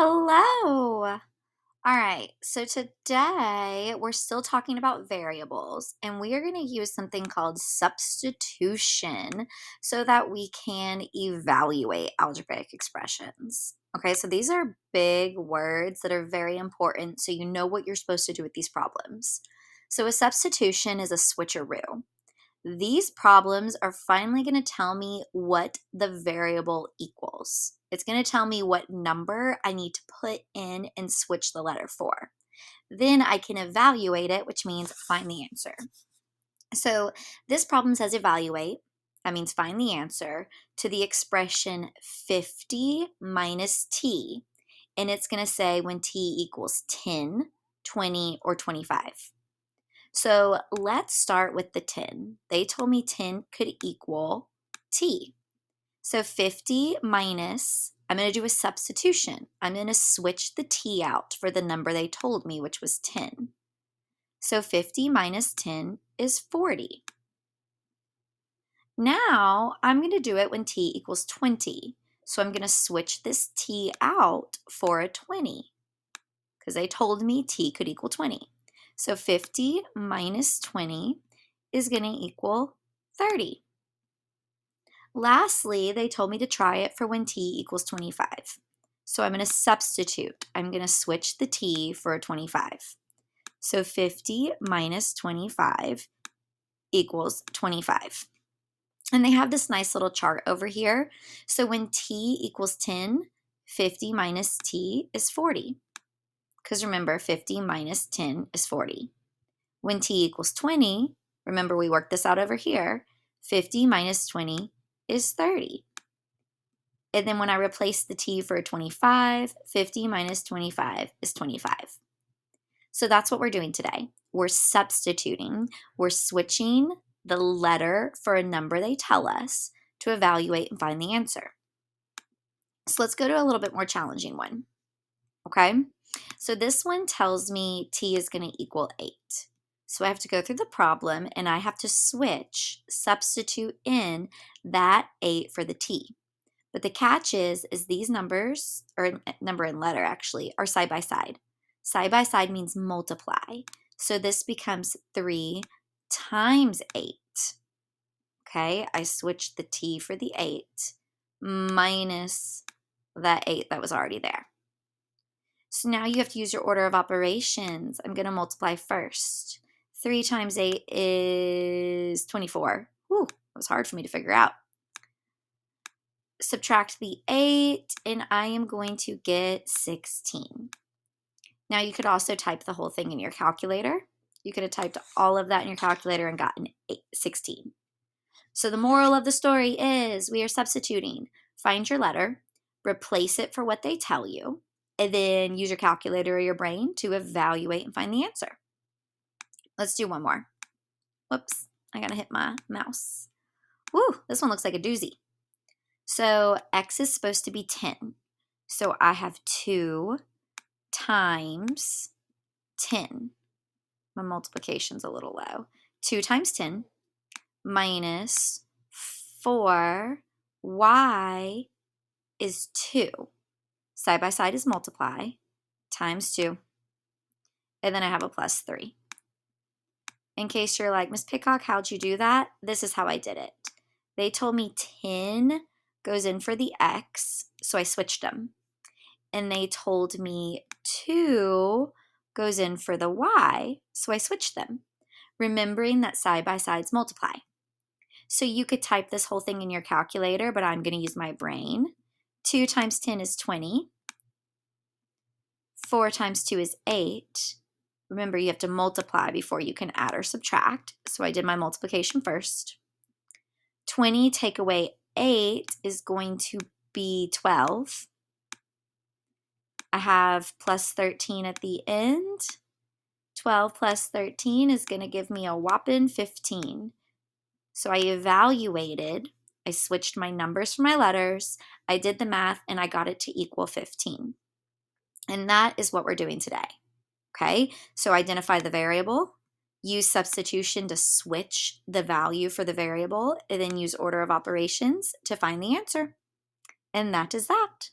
Hello. All right, so today we're still talking about variables, and we are going to use something called substitution so that we can evaluate algebraic expressions. Okay, so these are big words that are very important so you know what you're supposed to do with these problems. So a substitution is a switcheroo. These problems are finally going to tell me what the variable equals. It's going to tell me what number I need to put in and switch the letter for. Then I can evaluate it, which means find the answer. So this problem says evaluate. That means find the answer to the expression 50 minus t. And it's going to say when t equals 10, 20, or 25. So let's start with the 10. They told me 10 could equal t. So 50 minus, I'm going to do a substitution. I'm going to switch the t out for the number they told me, which was 10. So 50 minus 10 is 40. Now I'm going to do it when t equals 20. So I'm going to switch this t out for a 20 because they told me t could equal 20. So 50 minus 20 is going to equal 30. Lastly, they told me to try it for when t equals 25. So I'm going to substitute. I'm going to switch the t for a 25. So 50 minus 25 equals 25. And they have this nice little chart over here. So when t equals 10, 50 minus t is 40. Because remember, 50 minus 10 is 40. When t equals 20, remember we worked this out over here, 50 minus 20 is 30. And then when I replace the t for a 25, 50 minus 25 is 25. So that's what we're doing today. We're substituting. We're switching the letter for a number they tell us to evaluate and find the answer. So let's go to a little bit more challenging one. Okay? So this one tells me t is going to equal 8. So I have to go through the problem and I have to substitute in that 8 for the t. But the catch is these numbers, or number and letter actually, are side by side. Side by side means multiply. So this becomes 3 times 8. Okay, I switched the t for the 8 minus that 8 that was already there. So now you have to use your order of operations. I'm going to multiply first. 3 times 8 is 24. Whew, that was hard for me to figure out. Subtract the 8, and I am going to get 16. Now you could also type the whole thing in your calculator. You could have typed all of that in your calculator and gotten 16. So the moral of the story is we are substituting. Find your letter, replace it for what they tell you, and then use your calculator or your brain to evaluate and find the answer. Let's do one more. Whoops, I gotta hit my mouse. Woo, this one looks like a doozy. So x is supposed to be 10. So I have 2 times 10. My multiplication's a little low. 2 times 10 minus 4y is 2. Side by side is multiply, times 2. And then I have a plus 3. In case you're like, Miss Pickhock, how'd you do that? This is how I did it. They told me 10 goes in for the x, so I switched them. And they told me 2 goes in for the y, so I switched them, remembering that side by sides multiply. So you could type this whole thing in your calculator, but I'm going to use my brain. 2 times 10 is 20. 4 times 2 is 8. Remember, you have to multiply before you can add or subtract. So I did my multiplication first. 20 take away 8 is going to be 12. I have plus 13 at the end. 12 plus 13 is going to give me a whopping 15. So I evaluated, I switched my numbers for my letters, I did the math, and I got it to equal 15. And that is what we're doing today. Okay, so identify the variable, use substitution to switch the value for the variable, and then use order of operations to find the answer. And that is that.